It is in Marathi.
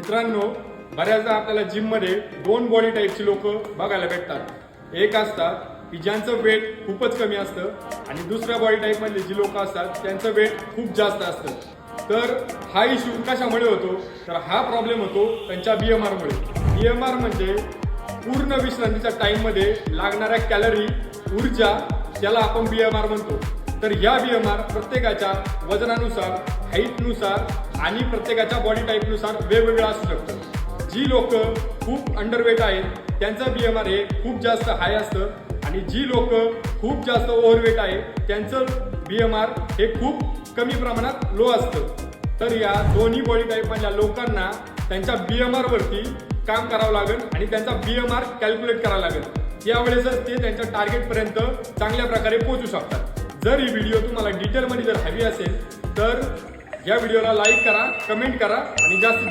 मित्रांनो, बऱ्याचदा आपल्याला जिम मध्ये दोन बॉडी टाईपची लोक बघायला भेटतात। एक असतात की ज्यांचं वेट खूपच कमी असतं आणि दुसऱ्या बॉडी टाईप मधले जी लोक असतात त्यांचं वेट खूप जास्त असतं। तर हा इश्यू कशामुळे होतो, तर हा प्रॉब्लेम होतो त्यांच्या BMR मुळे। BMR म्हणजे पूर्ण विश्रांतीच्या टाइम मध्ये लागणाऱ्या कॅलरी, ऊर्जा, त्याला आपण BMR म्हणतो। तर या BMR प्रत्येकाच्या वजनानुसार, हाईटनुसार आणि प्रत्येकाच्या बॉडी टाईपनुसार वेगवेगळं असू शकतं। जी लोक खूप अंडरवेट आहेत त्यांचं BMR हे खूप जास्त हाय असतं आणि जी लोक खूप जास्त ओव्हरवेट आहे त्यांचं BMR हे खूप कमी प्रमाणात लो असतं। तर या दोन्ही बॉडी टाईप मधल्या लोकांना त्यांच्या BMR वरती काम करावं लागेल आणि त्यांचा BMR कॅल्क्युलेट करावं लागेल। यावेळेसच ते त्यांच्या टार्गेट पर्यंत चांगल्या प्रकारे पोहोचू शकतात। जर ही व्हिडिओ तुम्हाला डिटेलमध्ये जर हवी असेल तर या व्हिडिओला लाईक करा, कमेंट करा आणि जास्तीत